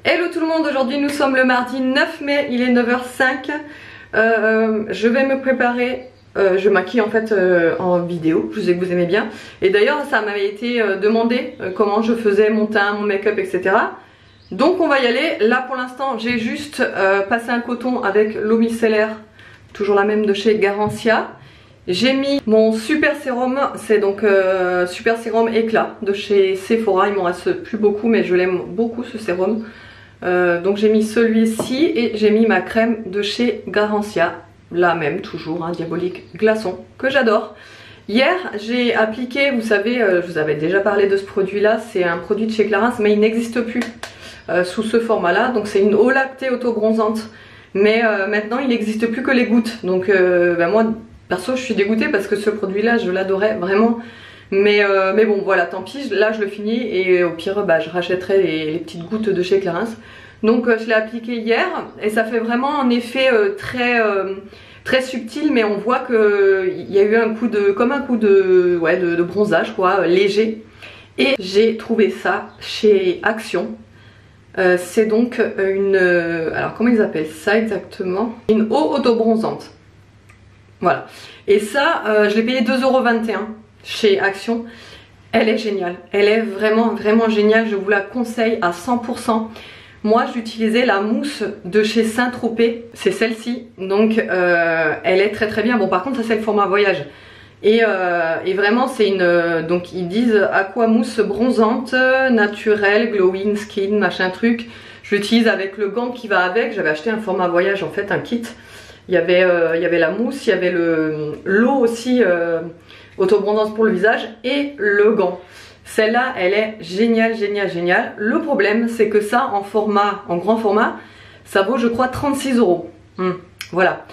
Hello tout le monde, aujourd'hui nous sommes le mardi 9 mai, il est 9h05. Je vais me préparer, je maquille en fait en vidéo, je sais que vous aimez bien. Et d'ailleurs ça m'avait été demandé comment je faisais mon teint, mon make-up, etc. Donc on va y aller. Là pour l'instant j'ai juste passé un coton avec l'eau micellaire, toujours la même de chez Garancia. J'ai mis mon super sérum, c'est donc super sérum éclat de chez Sephora. Il m'en reste plus beaucoup mais je l'aime beaucoup ce sérum. Donc j'ai mis celui-ci et j'ai mis ma crème de chez Garancia, la même toujours, Diabolique Glaçon, que j'adore. Hier j'ai appliqué, vous savez, je vous avais déjà parlé de ce produit là, c'est un produit de chez Clarins mais il n'existe plus sous ce format là, donc c'est une eau lactée auto-bronzante. Mais maintenant il n'existe plus que les gouttes, donc moi perso je suis dégoûtée parce que ce produit là je l'adorais vraiment. Mais bon voilà, tant pis, là je le finis et au pire je rachèterai les petites gouttes de chez Clarins. Donc je l'ai appliqué hier et ça fait vraiment un effet très subtil, mais on voit qu'il y a eu un coup de, comme un coup de, de bronzage quoi, léger. Et j'ai trouvé ça chez Action. C'est donc une, alors comment ils appellent ça exactement? Une eau auto-bronzante. Voilà. Et ça, je l'ai payé 2,21 € chez Action. Elle est géniale. Elle est vraiment géniale. Je vous la conseille à 100%. Moi, j'utilisais la mousse de chez Saint-Tropez. C'est celle-ci. Donc, elle est très bien. Bon, par contre, ça c'est le format voyage. Et vraiment, c'est une... donc, ils disent aqua mousse bronzante, naturelle, glowing skin, machin truc. Je l'utilise avec le gant qui va avec. J'avais acheté un format voyage, en fait, un kit. Il y avait la mousse, il y avait l'eau aussi auto-bronzante pour le visage et le gant. Celle-là, elle est géniale. Le problème, c'est que ça, en grand format, ça vaut, je crois, 36 €. Voilà.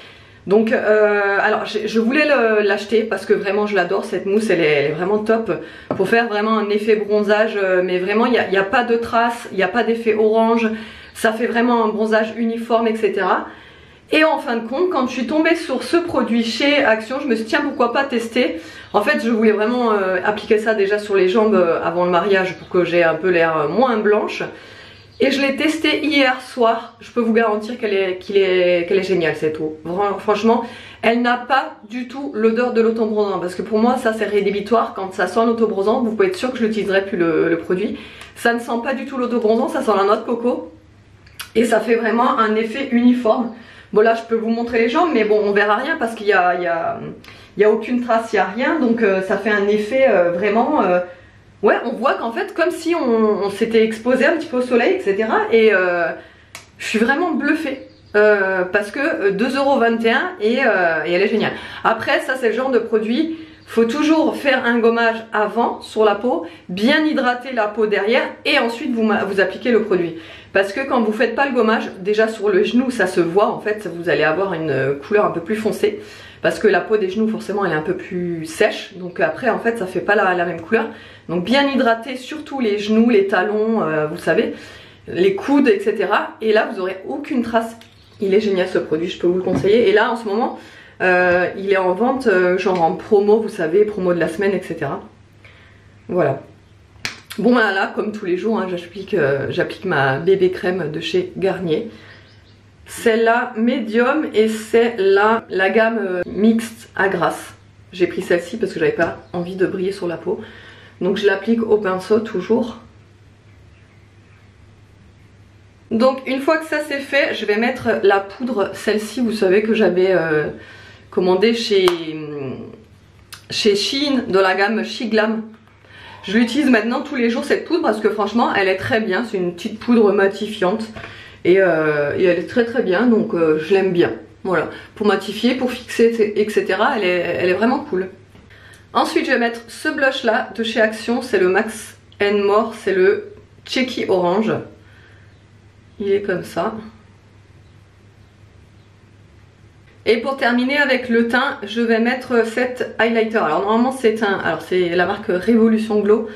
Donc, alors, je voulais l'acheter parce que vraiment, je l'adore. Cette mousse, elle est vraiment top pour faire vraiment un effet bronzage. Mais vraiment, il n'y a pas de traces, il n'y a pas d'effet orange. Ça fait vraiment un bronzage uniforme, etc. Et en fin de compte, quand je suis tombée sur ce produit chez Action, je me suis dit tiens, pourquoi pas tester. En fait je voulais vraiment appliquer ça déjà sur les jambes avant le mariage pour que j'ai un peu l'air moins blanche. Et je l'ai testé hier soir. Je peux vous garantir qu'elle est géniale cette eau. Franchement, elle n'a pas du tout l'odeur de l'auto-bronzant. Parce que pour moi ça c'est rédhibitoire. Quand ça sent l'auto-bronzant, vous pouvez être sûr que je n'utiliserai plus le produit. Ça ne sent pas du tout l'auto-bronzant, ça sent la noix de coco. Et ça fait vraiment un effet uniforme. Bon là je peux vous montrer les jambes mais bon on verra rien parce qu'il y a aucune trace, il n'y a rien. Donc ça fait un effet vraiment... ouais, on voit qu'en fait comme si on s'était exposé un petit peu au soleil, etc. Et je suis vraiment bluffée. Parce que 2,21 € et elle est géniale. Après ça c'est le genre de produit, faut toujours faire un gommage avant sur la peau, bien hydrater la peau derrière et ensuite vous appliquez le produit. Parce que quand vous faites pas le gommage, déjà sur le genou ça se voit en fait, vous allez avoir une couleur un peu plus foncée. Parce que la peau des genoux forcément elle est un peu plus sèche, donc après en fait ça fait pas la même couleur. Donc bien hydrater surtout les genoux, les talons, vous savez, les coudes, etc. Et là vous aurez aucune trace. Il est génial ce produit, je peux vous le conseiller. Et là en ce moment il est en vente genre en promo, vous savez, promo de la semaine, etc. Voilà. Bon là comme tous les jours j'applique ma bébé crème de chez Garnier. Celle-là médium et c'est la gamme mixte à grasse. J'ai pris celle-ci parce que j'avais pas envie de briller sur la peau. Donc je l'applique au pinceau toujours. Donc une fois que ça c'est fait, je vais mettre la poudre, celle-ci vous savez que j'avais commandée chez Shein de la gamme Shiglam. Je l'utilise maintenant tous les jours cette poudre parce que franchement elle est très bien, c'est une petite poudre matifiante et elle est très bien, donc je l'aime bien. Voilà, pour matifier, pour fixer, etc. Elle est vraiment cool. Ensuite je vais mettre ce blush là de chez Action, c'est le Max & More, c'est le Cheeky Orange. Il est comme ça. Et pour terminer avec le teint, je vais mettre cet highlighter. Alors normalement c'est la marque Révolution Glow.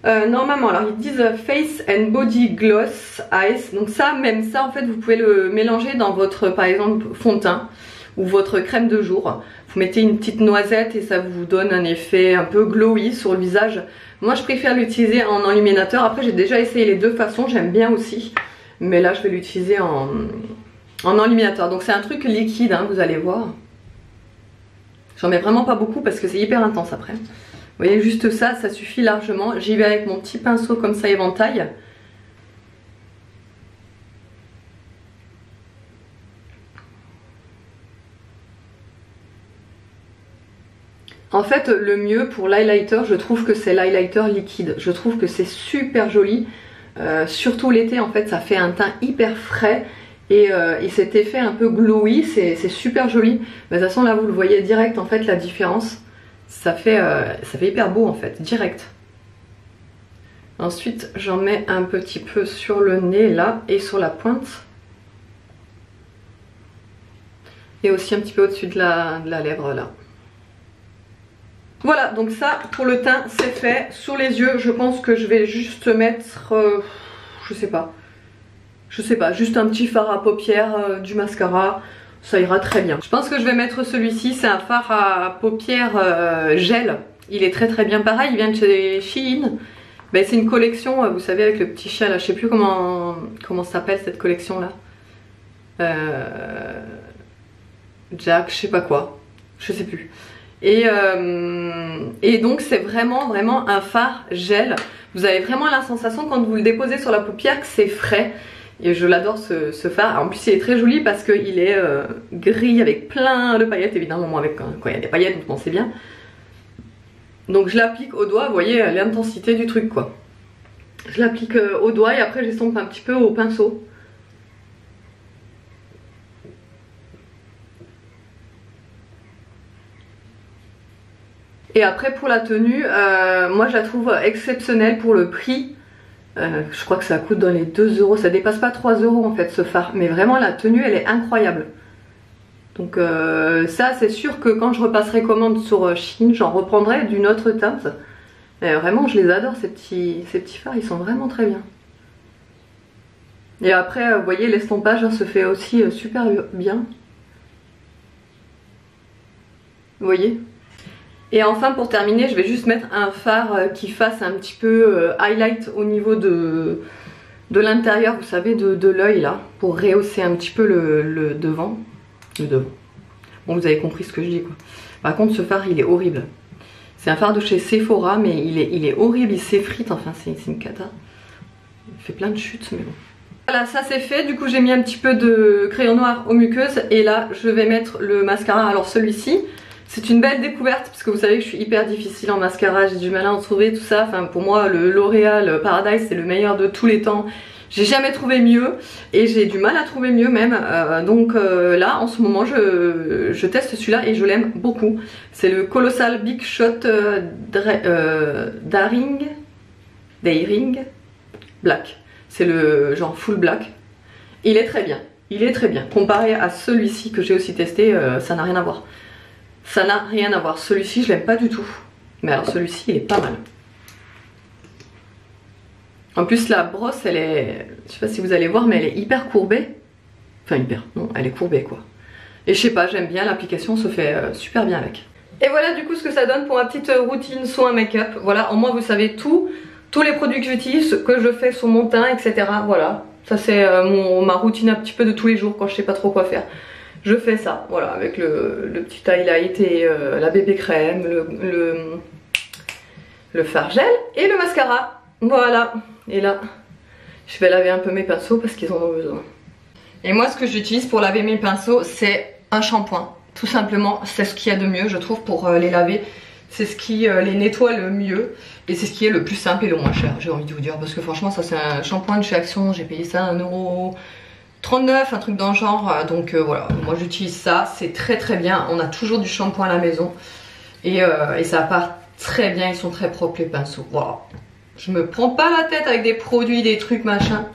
Normalement, alors ils disent Face and Body Gloss Ice. Donc ça, même ça en fait vous pouvez le mélanger dans votre par exemple fond de teint ou votre crème de jour. Vous mettez une petite noisette et ça vous donne un effet un peu glowy sur le visage. Moi je préfère l'utiliser en enluminateur. Après j'ai déjà essayé les deux façons, j'aime bien aussi. mais là je vais l'utiliser en enluminateur. Donc c'est un truc liquide, hein, vous allez voir. J'en mets vraiment pas beaucoup parce que c'est hyper intense après. Vous voyez, juste ça, ça suffit largement. J'y vais avec mon petit pinceau comme ça éventail. En fait, le mieux pour l'highlighter, je trouve que c'est l'highlighter liquide. Je trouve que c'est super joli. Surtout l'été, en fait, ça fait un teint hyper frais. Et cet effet un peu glowy, c'est super joli. Mais de toute façon, là, vous le voyez direct, en fait, la différence. Ça fait hyper beau, en fait, direct. Ensuite, j'en mets un petit peu sur le nez, là, et sur la pointe. Et aussi un petit peu au-dessus de la lèvre, là. Voilà, donc ça pour le teint c'est fait. Sur les yeux je pense que je vais juste mettre je sais pas, juste un petit fard à paupières, du mascara, ça ira très bien. Je pense que je vais mettre celui-ci, c'est un fard à paupières gel. Il est très très bien, pareil, il vient de chez Shein. Ben, c'est une collection, vous savez, avec le petit chat là, je sais plus comment s'appelle cette collection là. Jack, je sais pas quoi, je sais plus. Et donc c'est vraiment un fard gel. Vous avez vraiment la sensation quand vous le déposez sur la paupière que c'est frais. Et je l'adore ce fard. En plus il est très joli parce qu'il est gris avec plein de paillettes. Évidemment moi avec, quand il y a des paillettes vous pensez bien. Donc je l'applique au doigt, vous voyez l'intensité du truc quoi. Je l'applique au doigt et après j'estompe un petit peu au pinceau. Et après pour la tenue, moi je la trouve exceptionnelle pour le prix. Je crois que ça coûte dans les 2 euros, ça dépasse pas 3 euros en fait ce fard. Mais vraiment la tenue elle est incroyable. Donc ça c'est sûr que quand je repasserai commande sur Shein, j'en reprendrai d'une autre teinte. Vraiment je les adore ces petits fards, ils sont vraiment très bien. Et après vous voyez l'estompage hein, se fait aussi super bien. Vous voyez ? Et enfin pour terminer je vais juste mettre un fard qui fasse un petit peu highlight au niveau de l'intérieur, vous savez, de l'œil là, pour rehausser un petit peu le devant. Bon vous avez compris ce que je dis quoi. Par contre ce fard il est horrible. C'est un fard de chez Sephora mais il est horrible, il s'effrite, enfin c'est une cata. Il fait plein de chutes mais bon. Voilà ça c'est fait, du coup j'ai mis un petit peu de crayon noir aux muqueuses et là je vais mettre le mascara. Alors celui-ci c'est une belle découverte parce que vous savez que je suis hyper difficile en mascara, j'ai du mal à en trouver tout ça. Enfin pour moi le L'Oréal Paradise c'est le meilleur de tous les temps. J'ai jamais trouvé mieux et j'ai du mal à trouver mieux même. Donc là en ce moment je teste celui-là et je l'aime beaucoup. C'est le Colossal Big Shot Daring Black. C'est le genre full black. Il est très bien. Il est très bien. Comparé à celui-ci que j'ai aussi testé, ça n'a rien à voir. Ça n'a rien à voir. Celui-ci, je l'aime pas du tout. Mais alors celui-ci, il est pas mal. En plus, la brosse, elle est... Je sais pas si vous allez voir, mais elle est hyper courbée. Enfin, hyper. Non, elle est courbée, quoi. Et je sais pas, j'aime bien. L'application se fait super bien avec. Et voilà, du coup, ce que ça donne pour ma petite routine soin make-up. Voilà, au moins, vous savez tous les produits que j'utilise, ce que je fais sur mon teint, etc. Voilà. Ça, c'est ma routine un petit peu de tous les jours quand je sais pas trop quoi faire. Je fais ça, voilà, avec le petit highlight et la bébé crème, le fard gel et le mascara. Voilà, et là, je vais laver un peu mes pinceaux parce qu'ils en ont besoin. Et moi, ce que j'utilise pour laver mes pinceaux, c'est un shampoing. Tout simplement, c'est ce qu'il y a de mieux, je trouve, pour les laver. C'est ce qui les nettoie le mieux et c'est ce qui est le plus simple et le moins cher, j'ai envie de vous dire. Parce que franchement, ça c'est un shampoing de chez Action, j'ai payé ça 1,39 €, un truc dans le genre. Donc voilà, moi j'utilise ça, c'est très très bien. On a toujours du shampoing à la maison et ça part très bien, ils sont très propres les pinceaux. Voilà, je me prends pas la tête avec des produits, des trucs machin.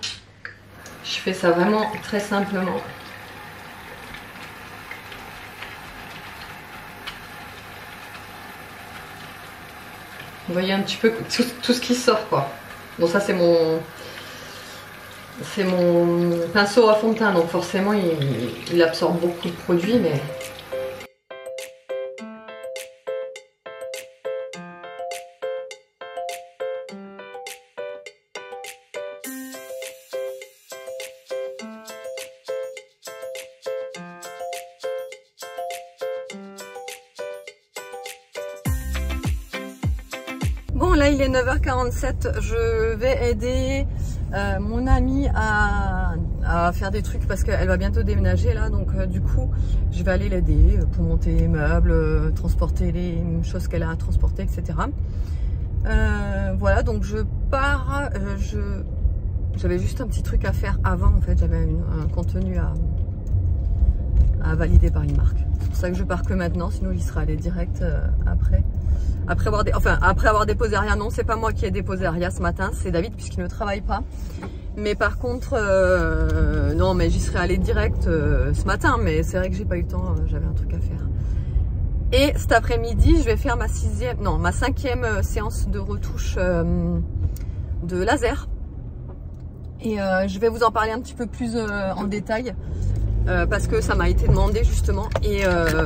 Je fais ça vraiment très simplement. Vous voyez un petit peu tout ce qui sort quoi. Bon ça c'est mon pinceau à fond de teint, donc forcément il absorbe beaucoup de produits, mais... Bon, là il est 9h47, je vais aider mon amie à faire des trucs parce qu'elle va bientôt déménager là, donc du coup je vais aller l'aider pour monter les meubles, transporter les choses qu'elle a à transporter, etc. Voilà, donc je pars, j'avais juste un petit truc à faire avant en fait, j'avais un contenu à valider par une marque. C'est pour ça que je pars que maintenant, sinon j'y serais allé direct après avoir déposé Aria. Non, c'est pas moi qui ai déposé Aria ce matin, c'est David puisqu'il ne travaille pas. Mais par contre, non, mais j'y serais allé direct ce matin, mais c'est vrai que j'ai pas eu le temps, j'avais un truc à faire. Et cet après-midi, je vais faire ma 5e séance de retouche de laser. Et je vais vous en parler un petit peu plus en détail. Parce que ça m'a été demandé justement et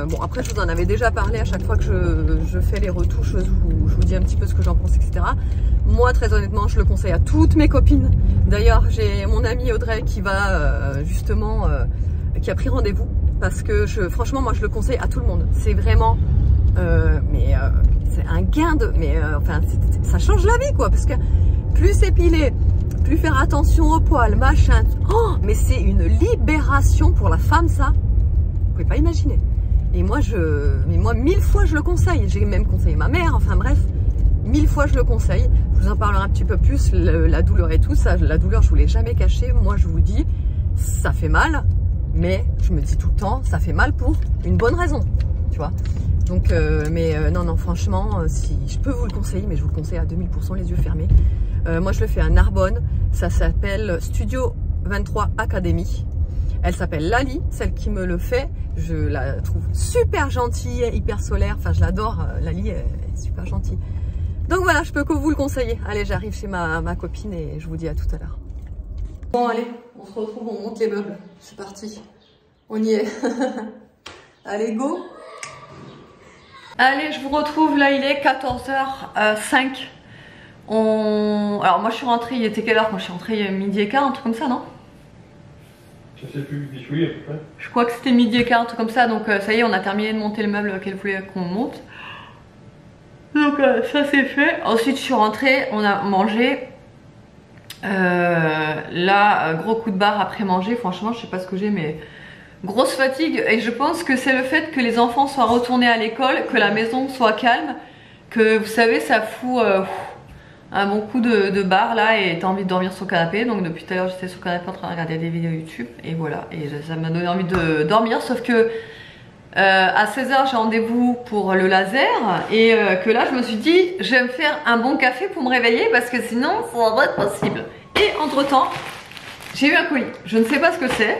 bon après je vous en avais déjà parlé à chaque fois que je fais les retouches, je vous dis un petit peu ce que j'en pense, etc. Moi très honnêtement je le conseille à toutes mes copines. D'ailleurs j'ai mon amie Audrey qui va justement qui a pris rendez-vous parce que franchement moi je le conseille à tout le monde. C'est vraiment c'est un gain de enfin ça change la vie quoi, parce que plus s'épiler, plus faire attention aux poils, machin. Oh, mais c'est une libération pour la femme, ça. Vous pouvez pas imaginer. Et moi, mais moi, 1000 fois, je le conseille. J'ai même conseillé ma mère. Enfin bref, 1000 fois, je le conseille. Je vous en parlerai un petit peu plus. La douleur et tout ça. La douleur, je vous l'ai jamais cachée. Moi, je vous dis, ça fait mal. Mais je me dis tout le temps, ça fait mal pour une bonne raison. Tu vois. Donc, non, franchement, si je peux vous le conseiller, mais je vous le conseille à 2000% les yeux fermés. Moi je le fais à Narbonne, ça s'appelle Studio 23 Academy. Elle s'appelle Lali, celle qui me le fait. Je la trouve super gentille, hyper solaire, enfin je l'adore, Lali est super gentille. Donc voilà, je peux que vous le conseiller. Allez, j'arrive chez ma copine et je vous dis à tout à l'heure. Bon allez, on se retrouve, on monte les meubles, c'est parti. On y est. Allez, go. Allez, je vous retrouve, là il est 14h05. Alors moi je suis rentrée, il était quelle heure quand je suis rentrée? Midi et quart, un truc comme ça, non? Je sais plus, oui à peu près. Je crois que c'était midi et quart, un truc comme ça, donc ça y est, on a terminé de monter le meuble qu'elle voulait qu'on monte. Donc ça c'est fait. Ensuite je suis rentrée, on a mangé. Là, gros coup de barre après manger, franchement je sais pas ce que j'ai, mais grosse fatigue. Et je pense que c'est le fait que les enfants soient retournés à l'école, que la maison soit calme, que vous savez ça fout... un bon coup de barre là, et t'as envie de dormir sur le canapé. Donc depuis tout à l'heure j'étais sur le canapé en train de regarder des vidéos YouTube et voilà, et ça m'a donné envie de dormir, sauf que à 16h j'ai rendez-vous pour le laser et que là je me suis dit je vais me faire un bon café pour me réveiller parce que sinon ça va pas être possible. Et entre temps j'ai eu un colis, je ne sais pas ce que c'est,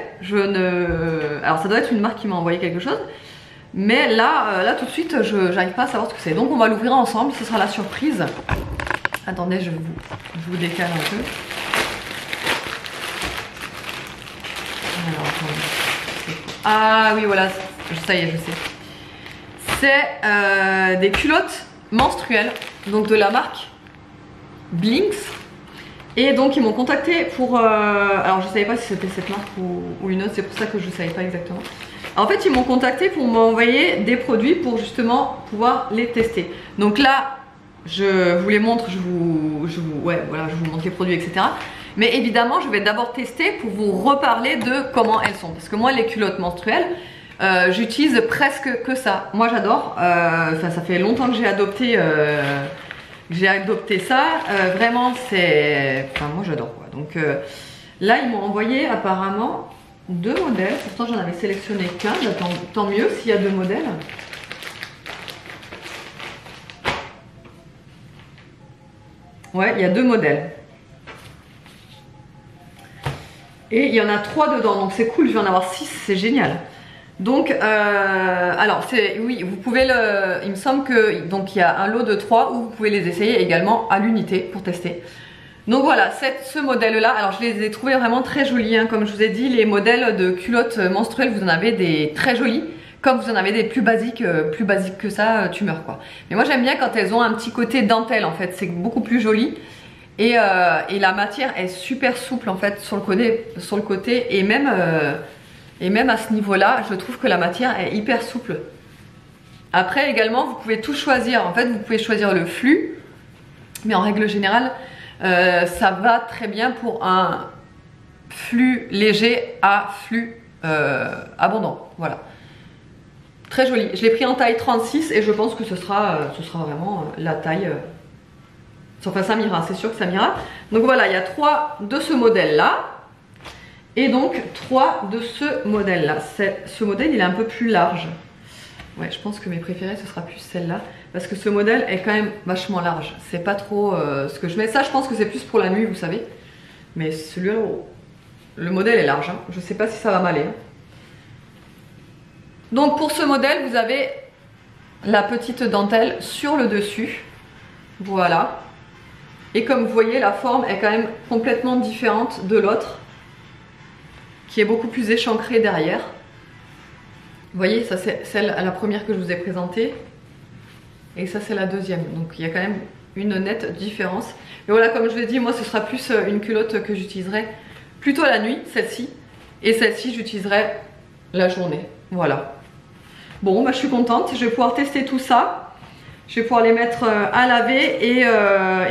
alors ça doit être une marque qui m'a envoyé quelque chose, mais là tout de suite j'arrive pas à savoir ce que c'est, donc on va l'ouvrir ensemble, ce sera la surprise. Attendez, je vous décale un peu. Alors, attendez. Ah oui, voilà, ça y est, je sais. C'est des culottes menstruelles, donc de la marque Blinks. Et donc ils m'ont contacté pour... alors je savais pas si c'était cette marque ou une autre, c'est pour ça que je savais pas exactement. En fait, ils m'ont contacté pour m'envoyer des produits pour justement pouvoir les tester. Donc là... je vous les montre, je vous montre les produits, etc. Mais évidemment, je vais d'abord tester pour vous reparler de comment elles sont. Parce que moi, les culottes menstruelles, j'utilise presque que ça. Moi, j'adore. Enfin, ça fait longtemps que j'ai adopté ça. Vraiment, c'est... Enfin, moi, j'adore quoi. Donc là, ils m'ont envoyé apparemment 2 modèles. Pourtant, j'en avais sélectionné qu'un. Tant mieux s'il y a 2 modèles. Ouais, il y a 2 modèles. Et il y en a 3 dedans, donc c'est cool, je vais en avoir 6, c'est génial. Donc, alors, oui, vous pouvez il me semble que, donc il y a un lot de 3 où vous pouvez les essayer également à l'unité pour tester. Donc voilà, ce modèle-là, alors je les ai trouvés vraiment très jolis, hein, comme je vous ai dit, les modèles de culottes menstruelles, vous en avez des très jolis. Comme vous en avez des plus basiques que ça, tu meurs quoi. Mais moi j'aime bien quand elles ont un petit côté dentelle en fait, c'est beaucoup plus joli. Et la matière est super souple en fait sur le côté et même à ce niveau-là, je trouve que la matière est hyper souple. Après également, vous pouvez tout choisir. En fait, vous pouvez choisir le flux. Mais en règle générale, ça va très bien pour un flux léger à flux abondant. Voilà. Très joli. Je l'ai pris en taille 36 et je pense que ce sera vraiment la taille. Enfin, ça m'ira, c'est sûr que ça m'ira. Donc voilà, il y a 3 de ce modèle-là. Et donc 3 de ce modèle-là. Ce modèle, il est un peu plus large. Ouais, je pense que mes préférés, ce sera plus celle-là. Parce que ce modèle est quand même vachement large. C'est pas trop ce que je mets. Ça, je pense que c'est plus pour la nuit, vous savez. Mais celui-là, le modèle est large. Hein. Je sais pas si ça va m'aller. Hein. Donc pour ce modèle, vous avez la petite dentelle sur le dessus. Voilà. Et comme vous voyez, la forme est quand même complètement différente de l'autre, qui est beaucoup plus échancrée derrière. Vous voyez, ça c'est celle à la première que je vous ai présentée. Et ça c'est la deuxième. Donc il y a quand même une nette différence. Mais voilà, comme je vous ai dit, moi ce sera plus une culotte que j'utiliserai plutôt la nuit, celle-ci. Et celle-ci, j'utiliserai la journée. Voilà. Bon, bah, je suis contente. Je vais pouvoir tester tout ça. Je vais pouvoir les mettre à laver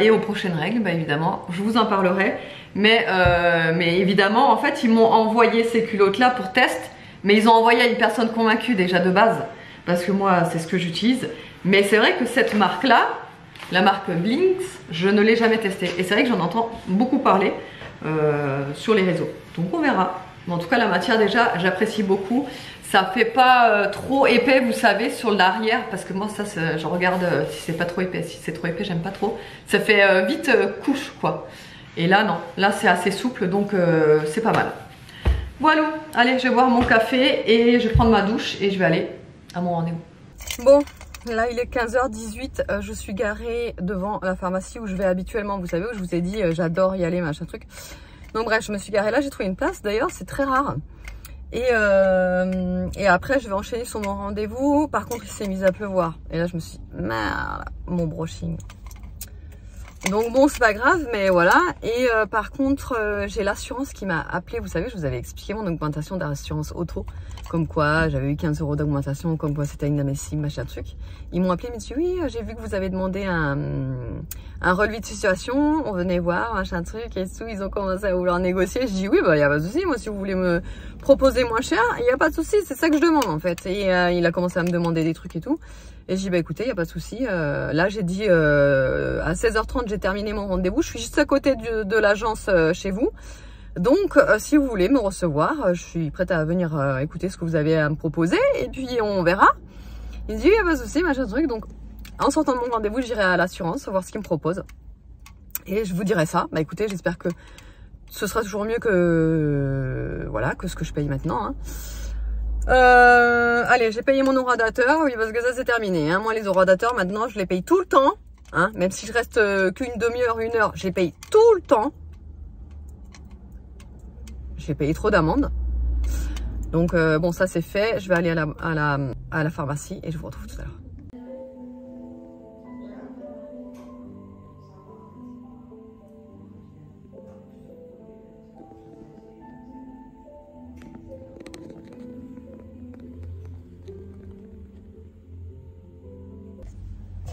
et aux prochaines règles, bah, évidemment. Je vous en parlerai. Mais évidemment, en fait, ils m'ont envoyé ces culottes-là pour test. Mais ils ont envoyé à une personne convaincue déjà de base. Parce que moi, c'est ce que j'utilise. Mais c'est vrai que cette marque-là, la marque Blinks, je ne l'ai jamais testée. Et c'est vrai que j'en entends beaucoup parler sur les réseaux. Donc on verra. Mais en tout cas, la matière déjà, j'apprécie beaucoup. Ça fait pas trop épais, vous savez, sur l'arrière. Parce que moi, ça, je regarde si c'est pas trop épais. Si c'est trop épais, j'aime pas trop. Ça fait vite couche, quoi. Et là, non. Là, c'est assez souple, donc c'est pas mal. Voilà. Allez, je vais boire mon café et je vais prendre ma douche et je vais aller à mon rendez-vous. Bon. Là il est 15h18, je suis garée devant la pharmacie où je vais habituellement, vous savez, où je vous ai dit j'adore y aller, machin truc. Donc bref, je me suis garée là, j'ai trouvé une place, d'ailleurs c'est très rare. Et après je vais enchaîner sur mon rendez-vous, par contre il s'est mis à pleuvoir. Et là je me suis dit, merde, mon brushing. Donc bon, c'est pas grave, mais voilà. Et par contre, j'ai l'assurance qui m'a appelé. Vous savez, je vous avais expliqué mon augmentation d'assurance auto. Comme quoi, j'avais eu 15 € d'augmentation, comme quoi c'était inadmissible, machin truc. Ils m'ont appelé, ils m'ont dit, oui, j'ai vu que vous avez demandé un relevé de situation. On venait voir, machin truc et tout. Ils ont commencé à vouloir négocier. Je dis, oui, bah, y a pas de souci. Moi, si vous voulez me proposer moins cher, y a pas de souci. C'est ça que je demande, en fait. Et il a commencé à me demander des trucs et tout. Et j'ai dit, bah écoutez, il n'y a pas de souci. Là, j'ai dit, à 16h30, j'ai terminé mon rendez-vous. Je suis juste à côté de l'agence chez vous. Donc, si vous voulez me recevoir, je suis prête à venir écouter ce que vous avez à me proposer. Et puis, on verra. Il dit, il n'y a pas de souci, machin truc. Donc, en sortant de mon rendez-vous, j'irai à l'assurance, voir ce qu'ils me proposent. Et je vous dirai ça. Bah écoutez, j'espère que ce sera toujours mieux que, voilà, que ce que je paye maintenant, hein. Allez, j'ai payé mon horadateur, oui, parce que ça c'est terminé, hein. Moi les oradateurs maintenant je les paye tout le temps, hein. Même si je reste qu'une demi-heure, 1 heure, je les paye tout le temps. J'ai payé trop d'amendes. Donc bon, ça c'est fait, je vais aller à la pharmacie et je vous retrouve tout à l'heure.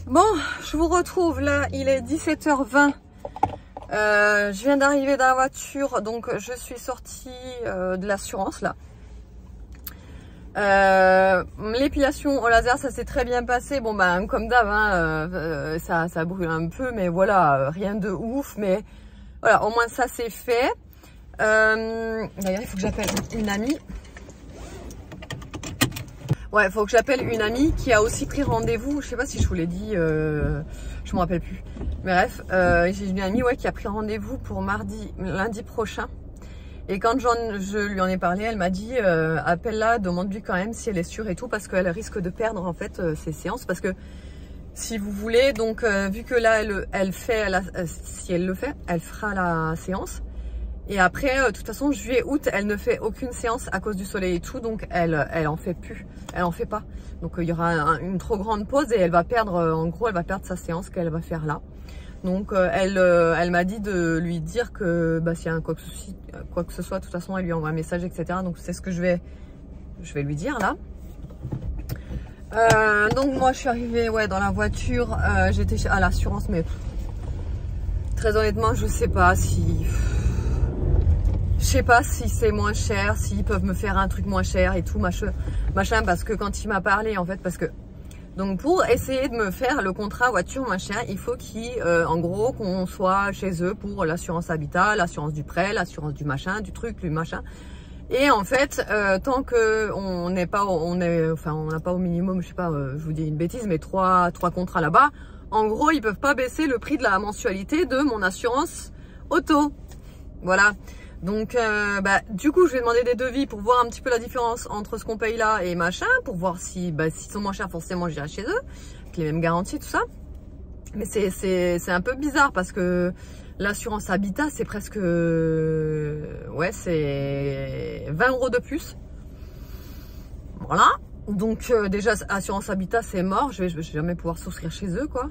Bon, je vous retrouve là, il est 17h20. Je viens d'arriver dans la voiture, donc je suis sortie de l'assurance là. L'épilation au laser, ça s'est très bien passé. Bon bah comme d'hab, hein, ça brûle un peu, mais voilà, rien de ouf. Mais voilà, au moins ça c'est fait. D'ailleurs, il faut que j'appelle une amie. Ouais, il faut que j'appelle une amie qui a aussi pris rendez-vous. Je sais pas si je vous l'ai dit, je me rappelle plus. Mais bref, j'ai une amie qui a pris rendez-vous pour lundi prochain. Et quand je lui en ai parlé, elle m'a dit appelle-la, demande-lui quand même si elle est sûre et tout, parce qu'elle risque de perdre en fait ses séances. Parce que si vous voulez, donc vu que là si elle le fait, elle fera la séance. Et après, de toute façon, juillet, août, elle ne fait aucune séance à cause du soleil et tout, donc elle en fait plus, elle en fait pas. Donc il y aura une trop grande pause et elle va perdre, en gros, elle va perdre sa séance qu'elle va faire là. Donc elle m'a dit de lui dire que bah, s'il y a quoi que ce soit, de toute façon, elle lui envoie un message, etc. Donc c'est ce que je vais lui dire là. Donc moi, je suis arrivée dans la voiture, j'étais à l'assurance, mais Très honnêtement, je sais pas si... Je sais pas si c'est moins cher, s'ils peuvent me faire un truc moins cher et tout, machin, parce que quand il m'a parlé, en fait, parce que... Donc pour essayer de me faire le contrat voiture machin, il faut en gros qu'on soit chez eux pour l'assurance habitat, l'assurance du prêt, l'assurance du machin, du truc, du machin. Et en fait, tant que on n'a pas au minimum, je sais pas, je vous dis une bêtise, mais trois contrats là-bas, en gros ils peuvent pas baisser le prix de la mensualité de mon assurance auto. Voilà. Donc, du coup, je vais demander des devis pour voir un petit peu la différence entre ce qu'on paye là et machin, pour voir si, s'ils sont moins chers, forcément, j'irai chez eux, avec les mêmes garanties, tout ça. Mais c'est un peu bizarre parce que l'assurance habitat, c'est presque, ouais, c'est 20 € de plus. Voilà. Donc, déjà, assurance habitat, c'est mort. Je vais jamais pouvoir souscrire chez eux, quoi.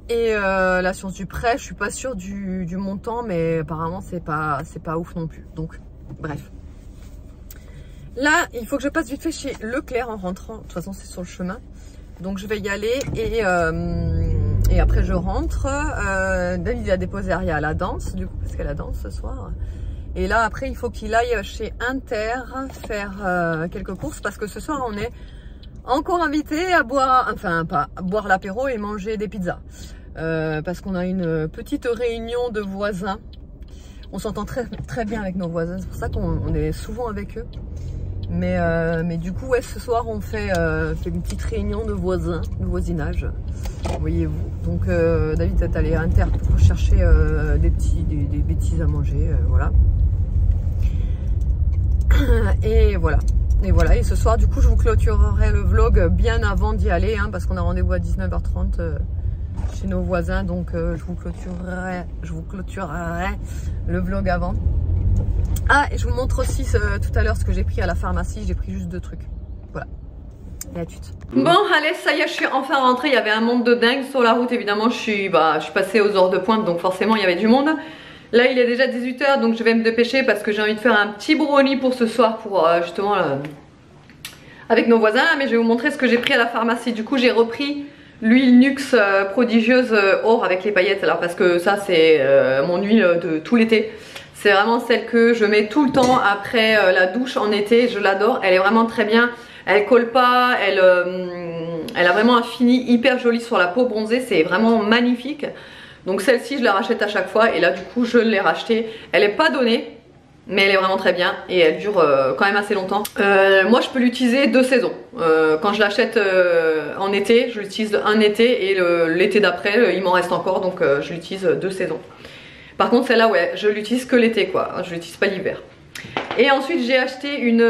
Et l'assurance du prêt, je suis pas sûre du montant, mais apparemment c'est pas ouf non plus. Donc bref. Là, il faut que je passe vite fait chez Leclerc en rentrant. De toute façon, c'est sur le chemin. Donc je vais y aller et après je rentre. David a déposé Aria à la danse, du coup, parce qu'elle a danse ce soir. Et là, après, il faut qu'il aille chez Inter faire quelques courses parce que ce soir, on est encore invité à boire, enfin pas à boire l'apéro et manger des pizzas. Parce qu'on a une petite réunion de voisins. On s'entend très bien avec nos voisins, c'est pour ça qu'on est souvent avec eux. Mais du coup, ouais, ce soir on fait une petite réunion de voisins, de voisinage, voyez-vous. Donc David est allé à Inter pour chercher des bêtises à manger, voilà. Et voilà. Et ce soir, du coup, je vous clôturerai le vlog bien avant d'y aller, hein, parce qu'on a rendez-vous à 19h30 chez nos voisins. Donc, je vous clôturerai le vlog avant. Ah, et je vous montre aussi tout à l'heure ce que j'ai pris à la pharmacie. J'ai pris juste 2 trucs. Voilà. Et à tout de suite. Bon, allez, ça y est, je suis enfin rentrée. Il y avait un monde de dingue sur la route. Évidemment, je suis passée aux heures de pointe, donc forcément, il y avait du monde. Là il est déjà 18 h, donc je vais me dépêcher parce que j'ai envie de faire un petit brownie pour ce soir pour justement avec nos voisins là. Mais je vais vous montrer ce que j'ai pris à la pharmacie. Du coup j'ai repris l'huile Nux prodigieuse or avec les paillettes, alors parce que ça c'est mon huile de tout l'été. C'est vraiment celle que je mets tout le temps après la douche en été, je l'adore. Elle est vraiment très bien, elle colle pas, elle a vraiment un fini hyper joli sur la peau bronzée, c'est vraiment magnifique. Donc celle-ci je la rachète à chaque fois et là du coup je l'ai rachetée. Elle n'est pas donnée mais elle est vraiment très bien et elle dure quand même assez longtemps. Moi je peux l'utiliser 2 saisons. Quand je l'achète en été, je l'utilise un été et l'été d'après il m'en reste encore, donc je l'utilise 2 saisons. Par contre celle-là ouais, je l'utilise que l'été quoi, je l'utilise pas l'hiver. Et ensuite j'ai acheté une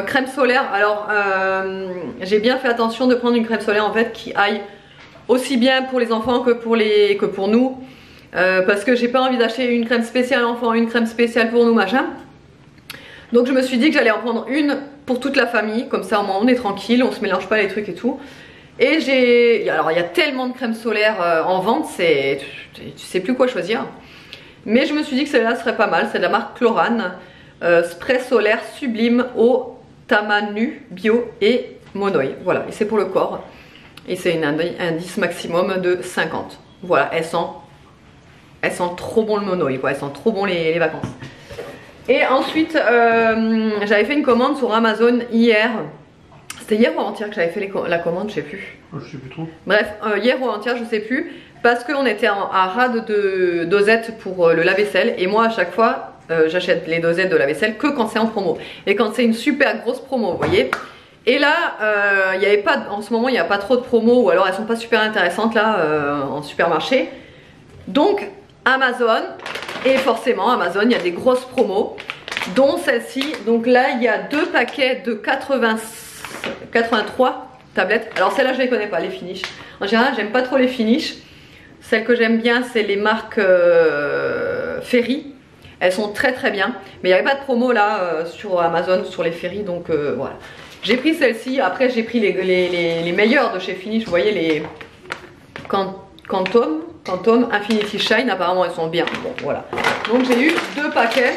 crème solaire. Alors j'ai bien fait attention de prendre une crème solaire en fait qui aille aussi bien pour les enfants que pour nous, parce que j'ai pas envie d'acheter une crème spéciale enfant, une crème spéciale pour nous machin. Donc je me suis dit que j'allais en prendre une pour toute la famille, comme ça au moins on est tranquille, on se mélange pas les trucs et tout. Et alors il y a tellement de crèmes solaires en vente, tu sais plus quoi choisir. Mais je me suis dit que celle-là serait pas mal, c'est de la marque Chlorane, spray solaire sublime au Tamanu bio et monoï. Voilà, et c'est pour le corps. Et c'est une indice maximum de 50. Voilà, elles sentent trop bon le monoï, quoi. Elles sentent trop bon les vacances. Et ensuite, j'avais fait une commande sur Amazon hier. C'était hier ou avant-hier que j'avais fait la commande, je sais plus. Je sais plus trop. Bref, hier ou avant-hier, je sais plus. Parce qu'on était à rade de dosettes pour le lave-vaisselle. Et moi, à chaque fois, j'achète les dosettes de lave-vaisselle que quand c'est en promo. Et quand c'est une super grosse promo, vous voyez. Et là, en ce moment, il n'y a pas trop de promos, ou alors elles sont pas super intéressantes là en supermarché. Donc Amazon, et forcément Amazon, il y a des grosses promos, dont celle-ci. Donc là, il y a 2 paquets de 83 tablettes. Alors celle-là, je les connais pas, les Finish. En général, j'aime pas trop les Finish. Celles que j'aime bien, c'est les marques Ferry. Elles sont très bien. Mais il n'y avait pas de promo là sur Amazon, sur les Ferry, donc voilà. J'ai pris celle-ci, après j'ai pris les meilleurs de chez Finish, vous voyez les Quantum Infinity Shine, apparemment elles sont bien, bon voilà. Donc j'ai eu 2 paquets,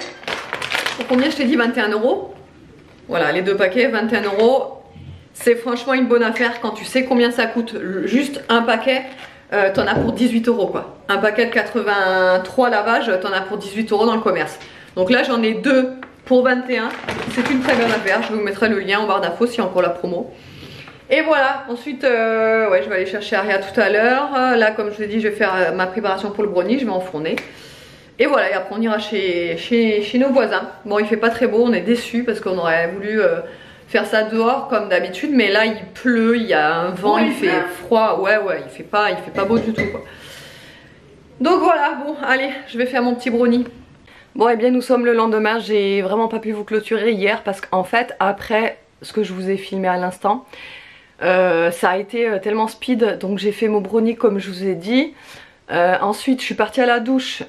pour combien je t'ai dit, 21 €. Voilà, les 2 paquets, 21 €, c'est franchement une bonne affaire quand tu sais combien ça coûte. Juste un paquet, t'en as pour 18 € quoi. Un paquet de 83 lavages, t'en as pour 18 € dans le commerce. Donc là j'en ai 2 pour 21. C'est une très bonne affaire, je vous mettrai le lien en barre d'infos s'il y a encore la promo. Et voilà, ensuite ouais, je vais aller chercher Aria tout à l'heure. Là comme je vous ai dit, je vais faire ma préparation pour le brownie, je vais enfourner. Et voilà, et après on ira chez nos voisins. Bon, il fait pas très beau, on est déçus parce qu'on aurait voulu faire ça dehors comme d'habitude. Mais là il pleut, il y a un vent, il fait froid. Ouais, il fait pas beau du tout quoi. Donc voilà, bon, allez, je vais faire mon petit brownie. Bon, et bien nous sommes le lendemain, j'ai vraiment pas pu vous clôturer hier parce qu'en fait, après ce que je vous ai filmé à l'instant, ça a été tellement speed, donc j'ai fait mon brownie comme je vous ai dit. Ensuite je suis partie à la douche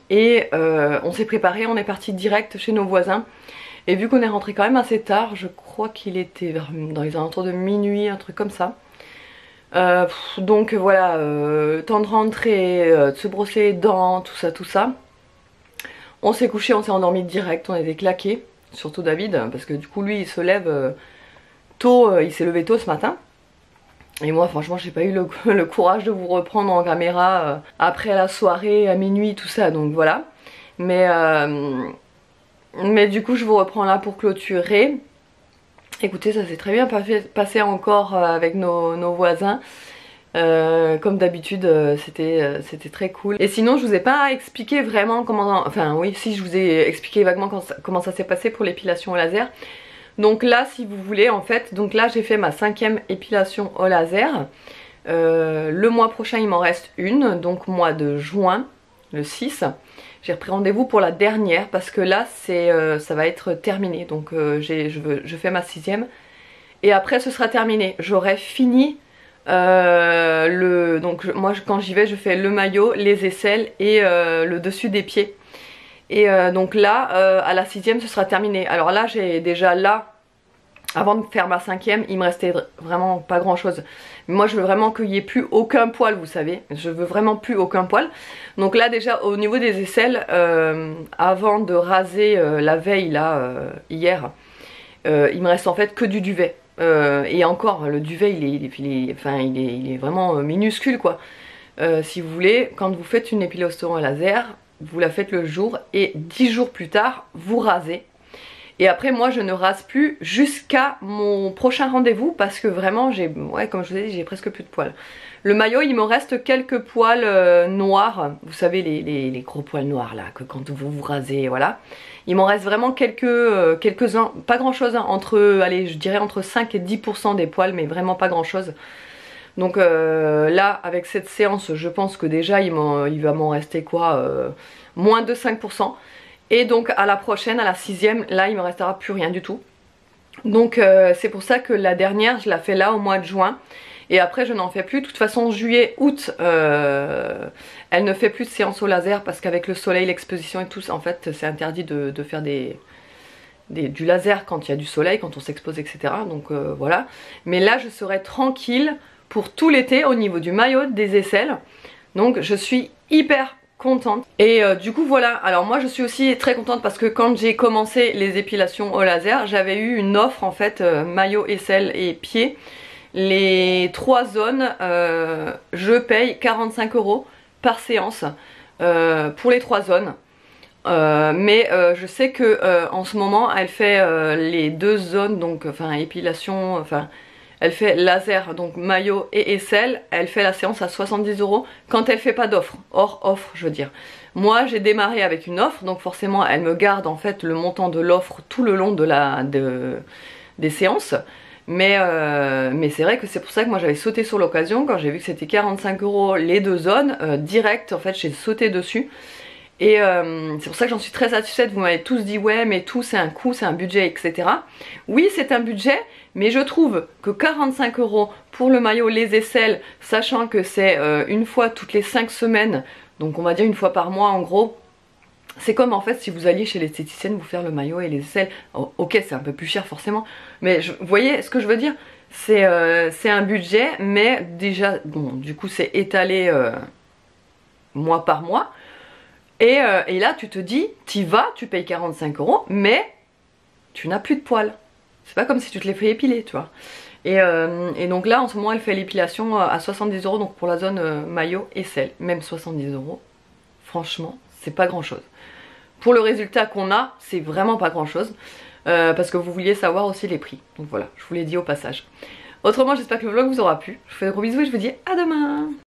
et on s'est préparé, on est parti direct chez nos voisins. Et vu qu'on est rentré quand même assez tard, je crois qu'il était dans les alentours de minuit, un truc comme ça. Donc voilà, temps de rentrer, de se brosser les dents, tout ça. On s'est couché, on s'est endormi direct, on était claqués, surtout David, parce que du coup lui il se lève tôt, il s'est levé tôt ce matin. Et moi franchement j'ai pas eu le courage de vous reprendre en caméra après la soirée, à minuit, tout ça, donc voilà. Mais du coup je vous reprends là pour clôturer. Écoutez, ça s'est très bien passé encore avec nos voisins. Comme d'habitude, c'était très cool. Et sinon je vous ai pas expliqué vraiment comment... Enfin oui, si, je vous ai expliqué vaguement comment ça s'est passé pour l'épilation au laser. Donc là si vous voulez en fait, donc là j'ai fait ma 5e épilation au laser. Le mois prochain il m'en reste une, donc mois de juin, le 6. J'ai repris rendez-vous pour la dernière parce que là ça va être terminé. Donc je fais ma 6e et après ce sera terminé. J'aurai fini donc moi quand j'y vais je fais le maillot, les aisselles et le dessus des pieds. Et donc là à la 6e ce sera terminé. Alors là j'ai déjà avant de faire ma 5e il me restait vraiment pas grand chose. Moi je veux vraiment qu'il n'y ait plus aucun poil, vous savez. Je veux vraiment plus aucun poil. Donc là déjà au niveau des aisselles, avant de raser la veille là hier, il me reste en fait que du duvet. Et encore le duvet il est vraiment minuscule quoi. Si vous voulez, quand vous faites une épilation à laser, vous la faites le jour et 10 jours plus tard vous rasez. Et après moi je ne rase plus jusqu'à mon prochain rendez-vous parce que vraiment ouais, comme je vous ai dit, j'ai presque plus de poils. Le maillot il me reste quelques poils noirs, vous savez les gros poils noirs là que quand vous rasez, voilà. Il m'en reste vraiment quelques-uns, pas grand chose hein, allez je dirais entre 5 et 10% des poils, mais vraiment pas grand chose. Donc là avec cette séance je pense que déjà il va m'en rester quoi, moins de 5%. Et donc à la prochaine, à la 6e, là il me restera plus rien du tout. Donc c'est pour ça que la dernière je la fais là au mois de juin. Et après je n'en fais plus. De toute façon juillet, août, elle ne fait plus de séance au laser parce qu'avec le soleil, l'exposition et tout, en fait c'est interdit de faire du laser quand il y a du soleil, quand on s'expose, etc. Donc voilà. Mais là je serai tranquille pour tout l'été au niveau du maillot, des aisselles. Donc je suis hyper contente. Et du coup voilà, alors moi je suis aussi très contente parce que quand j'ai commencé les épilations au laser, j'avais eu une offre en fait, maillot, aisselle et pieds. Les 3 zones, je paye 45 € par séance pour les 3 zones. Mais je sais que en ce moment elle fait les 2 zones, donc enfin épilation, enfin elle fait laser, donc maillot et aisselle, elle fait la séance à 70 € quand elle fait pas d'offre, hors offre je veux dire. Moi j'ai démarré avec une offre, donc forcément elle me garde en fait le montant de l'offre tout le long des séances. Mais c'est vrai que c'est pour ça que moi j'avais sauté sur l'occasion quand j'ai vu que c'était 45 € les 2 zones, direct en fait j'ai sauté dessus. Et c'est pour ça que j'en suis très satisfaite. Vous m'avez tous dit ouais mais tout c'est un coût, c'est un budget, etc. Oui c'est un budget, mais je trouve que 45 € pour le maillot, les aisselles, sachant que c'est une fois toutes les 5 semaines, donc on va dire une fois par mois en gros. C'est comme en fait si vous alliez chez l'esthéticienne vous faire le maillot et les aisselles. Oh, ok c'est un peu plus cher forcément, mais vous voyez ce que je veux dire. C'est un budget, mais déjà bon du coup c'est étalé mois par mois. Et là tu te dis, t'y vas, tu payes 45 €, mais tu n'as plus de poils. C'est pas comme si tu te les fais épiler, tu vois. Et donc là en ce moment elle fait l'épilation à 70 € donc pour la zone maillot et sel. Même 70 €, franchement c'est pas grand chose. Pour le résultat qu'on a, c'est vraiment pas grand chose. Parce que vous vouliez savoir aussi les prix. Donc voilà, je vous l'ai dit au passage. Autrement j'espère que le vlog vous aura plu. Je vous fais de gros bisous et je vous dis à demain.